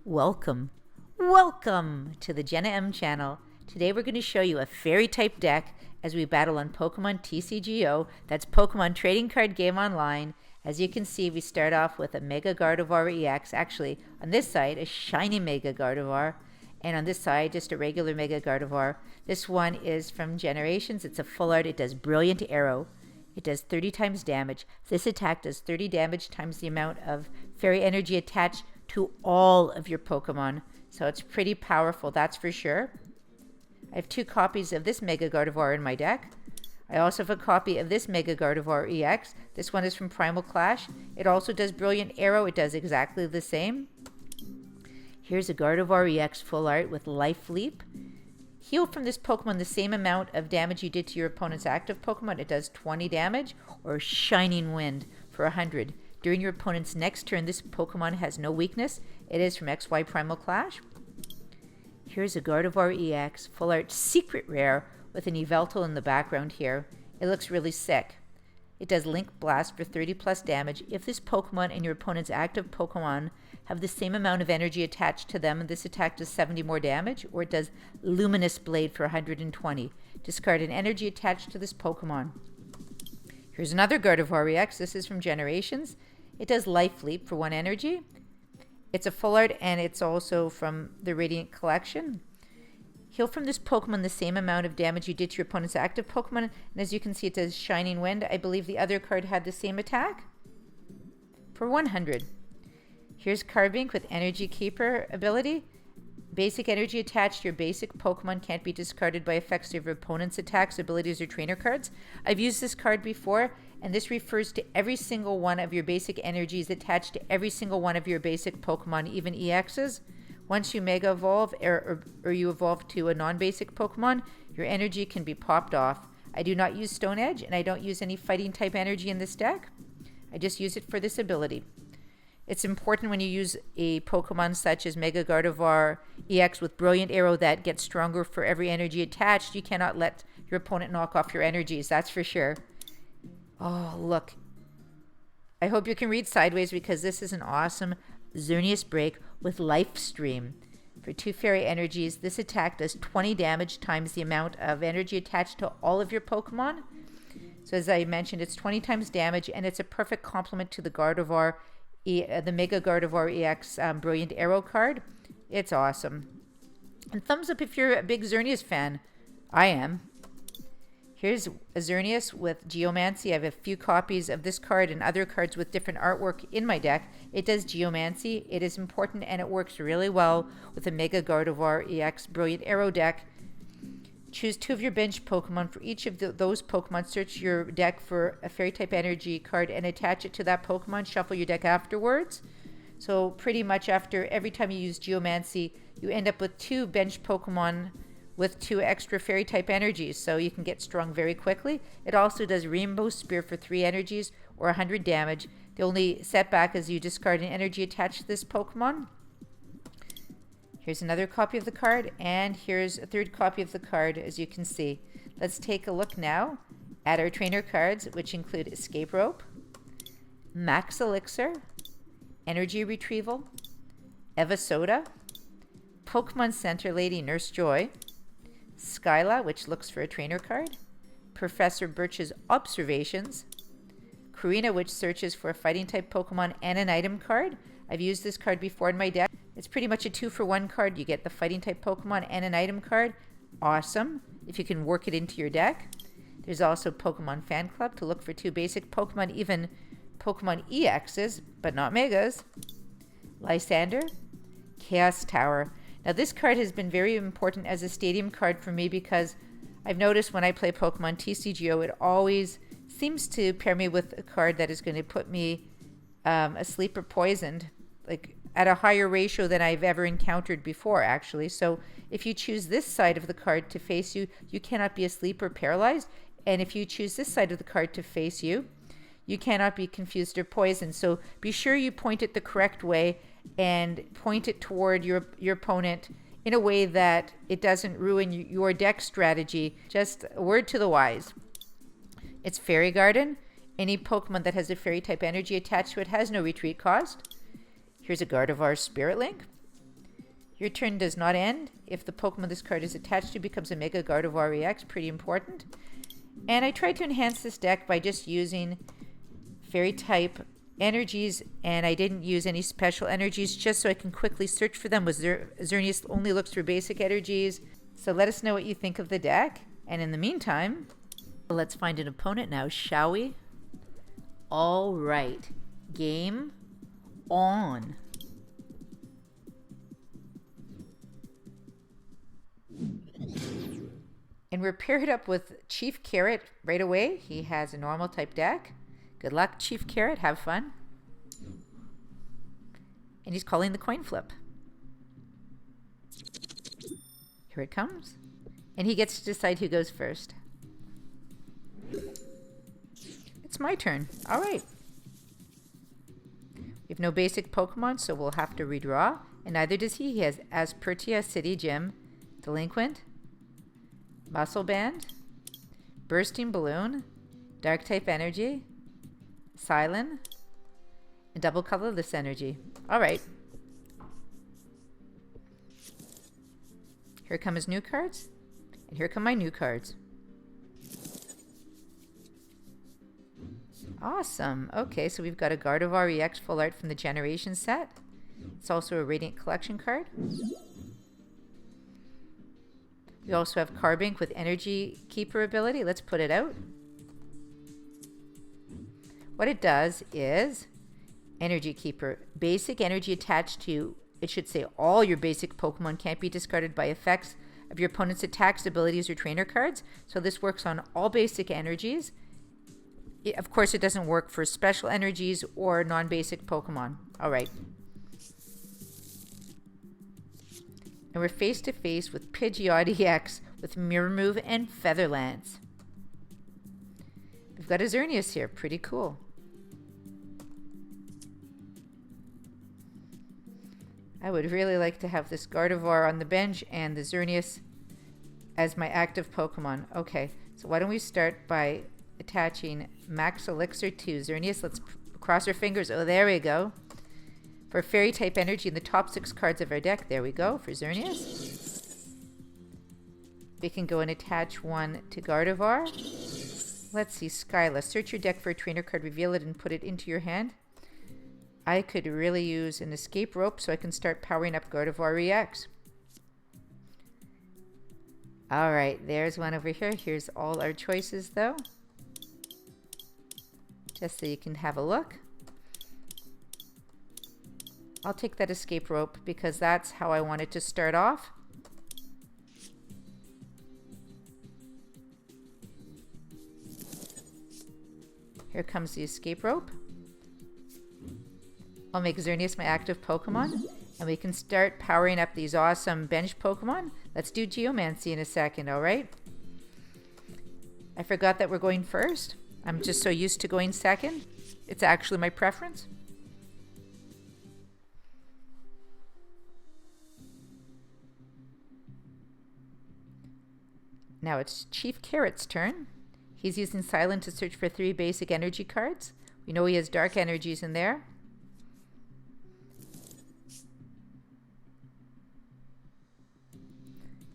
Welcome to the Jenna Em Channel. Today we're going to show you a fairy type deck as we battle on Pokemon TCGO. That's Pokemon Trading Card Game Online. As you can see, we start off with a Mega Gardevoir EX. Actually, on this side, a shiny Mega Gardevoir. And on this side, just a regular Mega Gardevoir. This one is from Generations. It's a full art. It does Brilliant Arrow. It does 30 times damage. This attack does 30 damage times the amount of fairy energy attached to all of your Pokemon. So it's pretty powerful, that's for sure. I have 2 copies of this Mega Gardevoir in my deck. I also have a copy of this Mega Gardevoir EX. This one is from Primal Clash. It also does Brilliant Arrow. It does exactly the same. Here's a Gardevoir EX full art with Life Leap. Heal from this Pokemon the same amount of damage you did to your opponent's active Pokemon. It does 20 damage. Or Shining Wind for 100. During your opponent's next turn, this Pokemon has no weakness. It is from XY Primal Clash. Here's a Gardevoir EX full art secret rare with an Yveltal in the background here. It looks really sick. It does Link Blast for 30 plus damage. If this Pokemon and your opponent's active Pokemon have the same amount of energy attached to them, this attack does 70 more damage, or it does Luminous Blade for 120. Discard an energy attached to this Pokemon. Here's another Gardevoir EX. This is from Generations. It does Life Leap for 1 energy. It's a full art and it's also from the Radiant Collection. Heal from this Pokemon the same amount of damage you did to your opponent's active Pokemon. And as you can see, it does Shining Wind. I believe the other card had the same attack for 100. Here's Carbink with Energy Keeper ability. Basic energy attached to your basic Pokemon can't be discarded by effects of your opponent's attacks, abilities, or trainer cards. I've used this card before, and this refers to every single one of your basic energies attached to every single one of your basic Pokemon, even EXs. Once you Mega Evolve or you evolve to a non-basic Pokemon, your energy can be popped off. I do not use Stone Edge, and I don't use any fighting type energy in this deck. I just use it for this ability. It's important when you use a Pokemon such as Mega Gardevoir EX with Brilliant Arrow that gets stronger for every energy attached. You cannot let your opponent knock off your energies, that's for sure. Oh, look. I hope you can read sideways because this is an awesome Xerneas Break with Life Stream. For 2 fairy energies, this attack does 20 damage times the amount of energy attached to all of your Pokemon. So as I mentioned, it's 20 times damage, and it's a perfect complement to the Gardevoir the Mega Gardevoir EX Brilliant Arrow card. It's awesome. And thumbs up if you're a big Xerneas fan. I am. Here's a Xerneas with Geomancy. I have a few copies of this card and other cards with different artwork in my deck. It does Geomancy. It is important and it works really well with a Mega Gardevoir EX Brilliant Arrow deck. Choose 2 of your bench Pokemon. For each of those Pokemon, search your deck for a fairy type energy card and attach it to that Pokemon. Shuffle your deck afterwards. So pretty much after every time you use Geomancy, you end up with 2 bench Pokemon with 2 extra fairy type energies. So you can get strong very quickly. It also does Rainbow Spear for 3 energies or 100 damage. The only setback is you discard an energy attached to this Pokemon. Here's another copy of the card, and here's a 3rd copy of the card, as you can see. Let's take a look now at our trainer cards, which include Escape Rope, Max Elixir, Energy Retrieval, Evasoda, Pokemon Center Lady Nurse Joy, Skyla, which looks for a trainer card, Professor Birch's Observations, Karina, which searches for a fighting type Pokemon and an item card. I've used this card before in my deck. It's pretty much a 2-for-1 card. You get the fighting type Pokemon and an item card. Awesome, if you can work it into your deck. There's also Pokemon Fan Club to look for 2 basic Pokemon, even Pokemon EXs, but not Megas. Lysander, Chaos Tower. Now this card has been very important as a stadium card for me because I've noticed when I play Pokemon TCGO, it always seems to pair me with a card that is going to put me asleep or poisoned, like at a higher ratio than I've ever encountered before, actually. So if you choose this side of the card to face you, you cannot be asleep or paralyzed. And if you choose this side of the card to face you, you cannot be confused or poisoned. So be sure you point it the correct way and point it toward your opponent in a way that it doesn't ruin your deck strategy. Just a word to the wise. It's Fairy Garden. Any Pokemon that has a fairy type energy attached to it has no retreat cost. Here's a Gardevoir Spirit Link. Your turn does not end if the Pokemon this card is attached to becomes a Mega Gardevoir EX. Pretty important. And I tried to enhance this deck by just using fairy type energies, and I didn't use any special energies just so I can quickly search for them. Xerneas only looks for basic energies. So let us know what you think of the deck. And in the meantime, let's find an opponent now, shall we? All right, game on. And we're paired up with Chief Carrot right away. He has a normal type deck. Good luck, Chief Carrot. Have fun. And he's calling the coin flip. Here it comes. And he gets to decide who goes first. It's my turn. All right. We have no basic Pokemon, so we'll have to redraw. And neither does he. He has Aspertia, City Gym, Delinquent, Muscle Band, Bursting Balloon, Dark Type Energy, Silent, and Double Colorless Energy. All right. Here come his new cards, and here come my new cards. Awesome. Okay, so we've got a Gardevoir EX full art from the Generation set. It's also a Radiant Collection card. We also have Carbink with Energy Keeper ability. Let's put it out. What it does is Energy Keeper. Basic energy attached to, it should say all your basic Pokemon can't be discarded by effects of your opponent's attacks, abilities, or trainer cards. So this works on all basic energies. Of course, it doesn't work for special energies or non-basic Pokemon. All right. And we're face to face with Pidgeot EX with Mirror Move and Feather Lance. We've got a Xerneas here. Pretty cool. I would really like to have this Gardevoir on the bench and the Xerneas as my active Pokemon. Okay, so why don't we start by attaching Max Elixir to Xerneas. Let's cross our fingers. Oh, there we go. For Fairy type energy in the top 6 cards of our deck. There we go for Xerneas. We can go and attach one to Gardevoir. Let's see, Skyla. Search your deck for a trainer card, reveal it, and put it into your hand. I could really use an escape rope so I can start powering up Gardevoir EX. All right, there's one over here. Here's all our choices, though. Just so you can have a look. I'll take that escape rope because that's how I want it to start off. Here comes the escape rope. I'll make Xerneas my active Pokemon, and we can start powering up these awesome bench Pokemon. Let's do Geomancy in a second, all right? I forgot that we're going first. I'm just so used to going second. It's actually my preference. Now it's Chief Carrot's turn. He's using Silent to search for 3 basic energy cards. We know he has dark energies in there.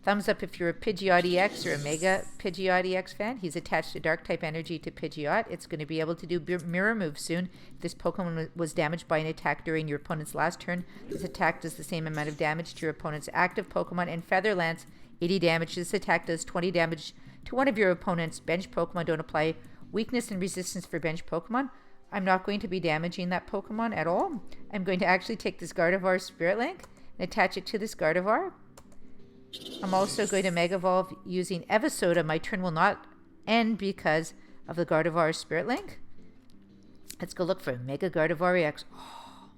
Thumbs up if you're a Pidgeot EX or a Mega Pidgeot EX fan. He's attached a dark type energy to Pidgeot. It's going to be able to do Mirror Move soon. If this Pokemon was damaged by an attack during your opponent's last turn, this attack does the same amount of damage to your opponent's active Pokemon. And Feather Lance, 80 damage. This attack does 20 damage to one of your opponent's bench Pokemon. Don't apply weakness and resistance for bench Pokemon. I'm not going to be damaging that Pokemon at all. I'm going to actually take this Gardevoir Spirit Link and attach it to this Gardevoir. I'm also going to Mega Evolve using Evisoda. My turn will not end because of the Gardevoir Spirit Link. Let's go look for Mega Gardevoir EX. Oh.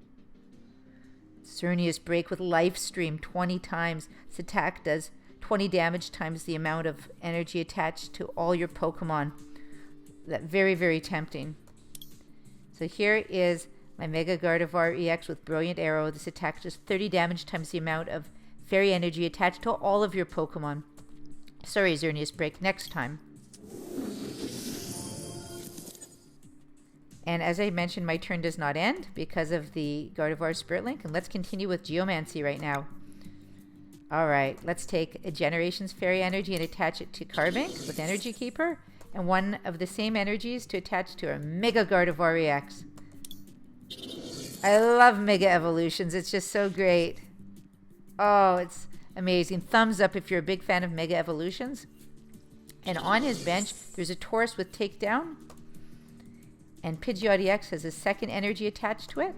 Xerneas break with Life Stream 20 times. This attack does 20 damage times the amount of energy attached to all your Pokemon. That very, very tempting. So here is my Mega Gardevoir EX with Brilliant Arrow. This attack does 30 damage times the amount of Fairy energy attached to all of your Pokemon. Sorry, Xerneas break. Next time. And as I mentioned, my turn does not end because of the Gardevoir Spirit Link. And let's continue with Geomancy right now. All right, let's take a Generations Fairy energy and attach it to Carbink with Energy Keeper, and one of the same energies to attach to our Mega Gardevoir EX. I love Mega Evolutions. It's just so great. Oh, it's amazing. Thumbs up if you're a big fan of Mega Evolutions. And on his bench, there's a Taurus with Takedown. And Pidgeot EX has a second energy attached to it.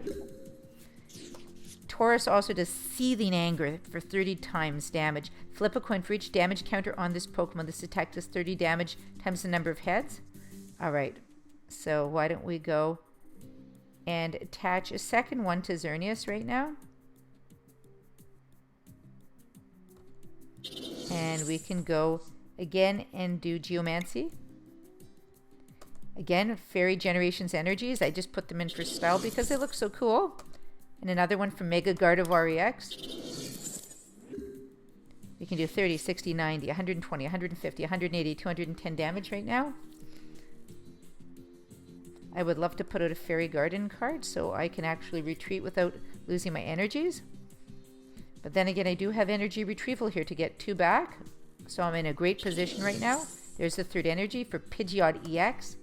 Taurus also does Seething Anger for 30 times damage. Flip a coin for each damage counter on this Pokemon. This attack does 30 damage times the number of heads. All right, so why don't we go and attach a second one to Xerneas right now. And we can go again and do Geomancy. Again, Fairy Generations energies. I just put them in for style because they look so cool. And another one from Mega Gardevoir EX. We can do 30, 60, 90, 120, 150, 180, 210 damage right now. I would love to put out a Fairy Garden card so I can actually retreat without losing my energies. But then again, I do have energy retrieval here to get 2 back. So I'm in a great position right now. There's the third energy for Pidgeot EX.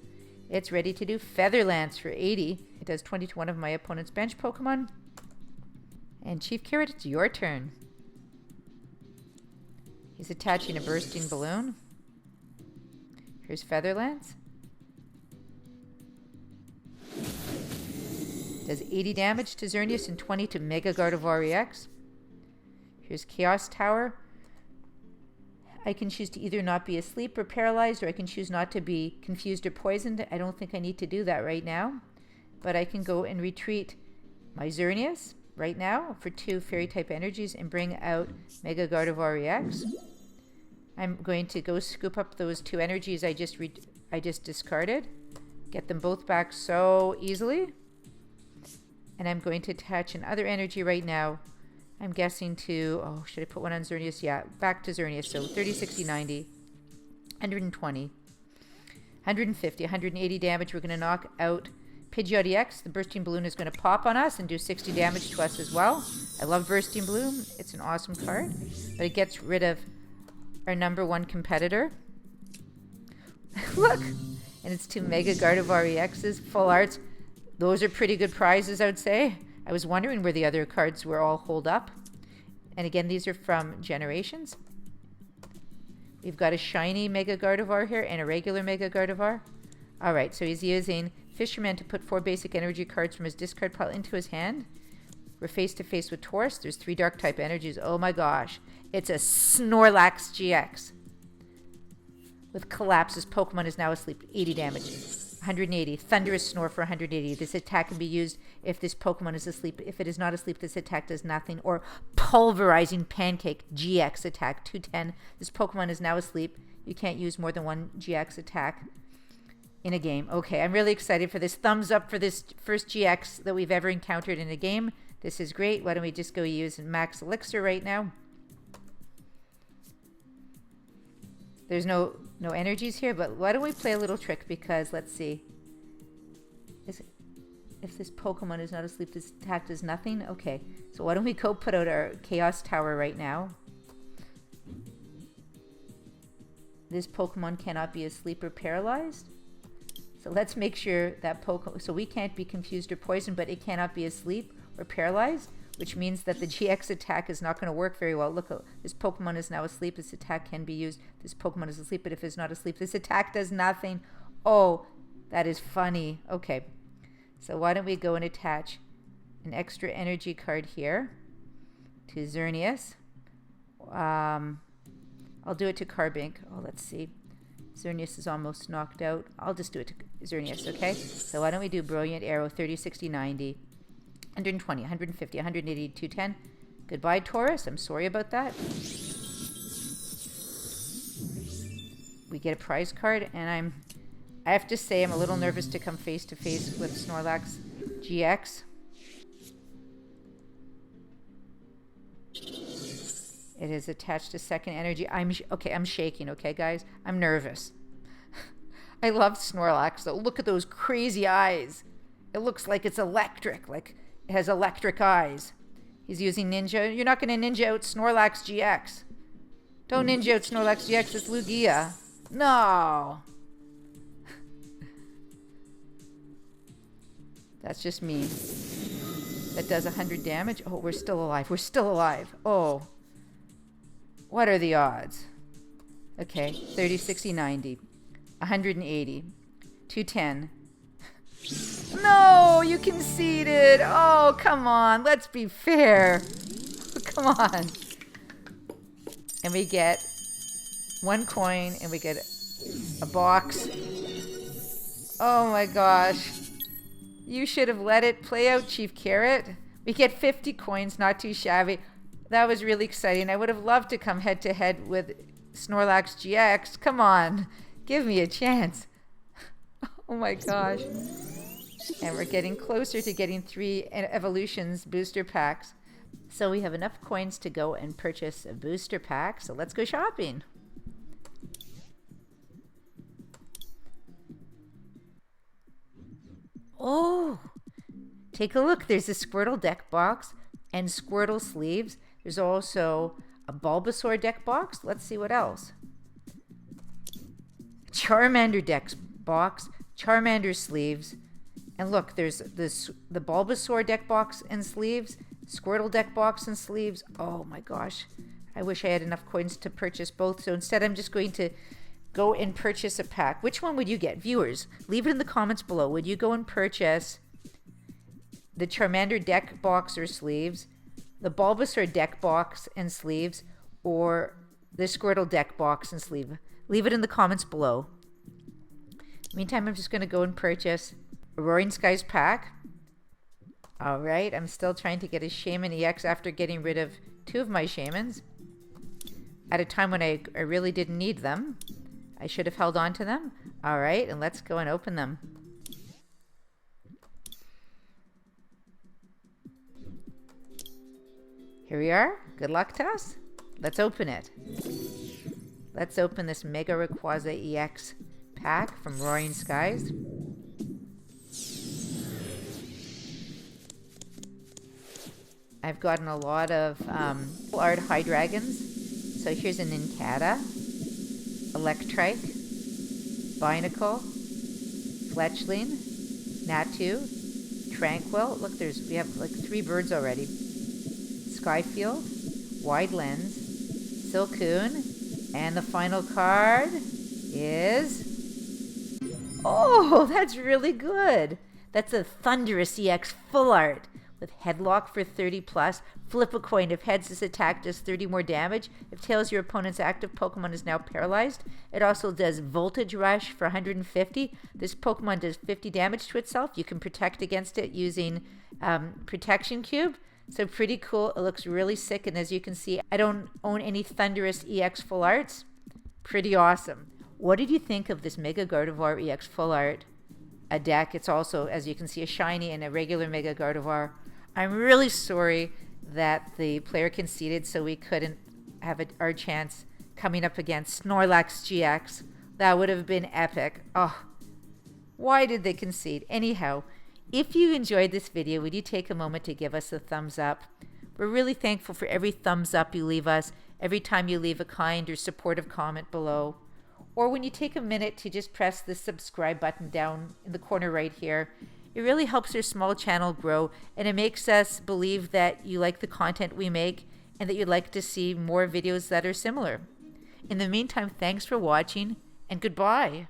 It's ready to do Featherlance for 80. It does 20 to one of my opponent's bench Pokemon. And Chief Carrot, it's your turn. He's attaching a Bursting Balloon. Here's Featherlance. Does 80 damage to Xerneas and 20 to Mega Gardevoir EX. Here's Chaos Tower. I can choose to either not be asleep or paralyzed, or I can choose not to be confused or poisoned. I don't think I need to do that right now. But I can go and retreat my Xerneas right now for 2 Fairy-type energies and bring out Mega Gardevoir EX. I'm going to go scoop up those 2 energies I just discarded. Get them both back so easily. And I'm going to attach another energy right now. I'm guessing to, oh, should I put one on Xerneas? Yeah, back to Xerneas. So 30, 60, 90, 120, 150, 180 damage. We're going to knock out Pidgeot EX. The Bursting Balloon is going to pop on us and do 60 damage to us as well. I love Bursting Balloon. It's an awesome card. But it gets rid of our #1 competitor. Look! And it's 2 Mega Gardevoir EXs, full arts. Those are pretty good prizes, I would say. I was wondering where the other cards were all holed up. And again, these are from Generations. We've got a shiny Mega Gardevoir here and a regular Mega Gardevoir. All right, so he's using Fisherman to put 4 basic energy cards from his discard pile into his hand. We're face to face with Taurus. There's 3 dark type energies. Oh my gosh. It's a Snorlax GX. With Collapse, this Pokemon is now asleep. 80 damage. 180. Thunderous Snore for 180. This attack can be used if this Pokemon is asleep. If it is not asleep, this attack does nothing. Or Pulverizing Pancake GX attack. 210. This Pokemon is now asleep. You can't use more than 1 GX attack in a game. Okay, I'm really excited for this. Thumbs up for this first GX that we've ever encountered in a game. This is great. Why don't we just go use Max Elixir right now? There's no energies here, but why don't we play a little trick? Because let's see. If this Pokemon is not asleep, this attack does nothing. Okay, so why don't we go put out our Chaos Tower right now? This Pokemon cannot be asleep or paralyzed. So let's make sure that Pokemon, so we can't be confused or poisoned, but it cannot be asleep or paralyzed, which means that the GX attack is not going to work very well. Look, this Pokemon is now asleep. This attack can be used. This Pokemon is asleep, but if it's not asleep, this attack does nothing. Oh, that is funny. Okay, so why don't we go and attach an extra energy card here to Xerneas. I'll do it to Carbink. Oh, let's see. Xerneas is almost knocked out. I'll just do it to Xerneas, okay? So why don't we do Brilliant Arrow, 30, 60, 90, 120, 150, 180, 210. Goodbye, Taurus. I'm sorry about that. We get a prize card, and I have to say I'm a little nervous to come face to face with Snorlax GX. It is attached to second energy. I'm shaking, okay, guys? I'm nervous. I love Snorlax, though. Look at those crazy eyes. It looks like it's electric, like it has electric eyes. He's using Ninja. You're not going to Ninja out Snorlax GX. Don't Ninja out Snorlax GX. It's Lugia. No. That's just me. That does 100 damage. Oh, we're still alive. We're still alive. Oh. What are the odds? Okay. 30, 60, 90. 180. 210. No, you conceded. Oh, come on. Let's be fair. Come on. And we get 1 coin and we get a box. Oh my gosh. You should have let it play out, Chief Carrot. We get 50 coins, not too shabby. That was really exciting. I would have loved to come head to head with Snorlax GX. Come on. Give me a chance. Oh my gosh. And we're getting closer to getting 3 Evolutions booster packs. So we have enough coins to go and purchase a booster pack. So let's go shopping. Oh, take a look. There's a Squirtle deck box and Squirtle sleeves. There's also a Bulbasaur deck box. Let's see what else. Charmander deck box, Charmander sleeves. And look, there's the Bulbasaur deck box and sleeves, Squirtle deck box and sleeves. Oh my gosh. I wish I had enough coins to purchase both. So instead, I'm just going to go and purchase a pack. Which one would you get? Viewers, leave it in the comments below. Would you go and purchase the Charmander deck box or sleeves, the Bulbasaur deck box and sleeves, or the Squirtle deck box and sleeve? Leave it in the comments below. Meantime, I'm just going to go and purchase a Roaring Skies pack. All right, I'm still trying to get a Shaman EX after getting rid of 2 of my Shamans at a time when I really didn't need them. I should have held on to them. All right, and let's go and open them. Here we are. Good luck to us. Let's open it. Let's open this Mega Rayquaza EX pack from Roaring Skies. I've gotten a lot of art High Dragons. So here's a Nincada, Electrike, Binacle, Fletchling, Natu, Tranquil. Look, we have like 3 birds already. Skyfield, Wide Lens, Silcoon, and the final card is... Oh, that's really good. That's a Thundurus EX full art with Headlock for 30 plus. Flip a coin. If heads, this attack does 30 more damage. If tails, your opponent's active Pokemon is now paralyzed. It also does Voltage Rush for 150. This Pokemon does 50 damage to itself. You can protect against it using Protection Cube. So pretty cool. It looks really sick. And as you can see, I don't own any Thundurus EX full arts. Pretty awesome. What did you think of this Mega Gardevoir EX full art? A deck. It's also, as you can see, a shiny and a regular Mega Gardevoir. I'm really sorry that the player conceded, so we couldn't have our chance coming up against Snorlax GX. That would have been epic. Oh, why did they concede? Anyhow, if you enjoyed this video, would you take a moment to give us a thumbs up? We're really thankful for every thumbs up you leave us, every time you leave a kind or supportive comment below, or when you take a minute to just press the subscribe button down in the corner right here. It really helps our small channel grow, and it makes us believe that you like the content we make and that you'd like to see more videos that are similar. In the meantime, thanks for watching, and goodbye.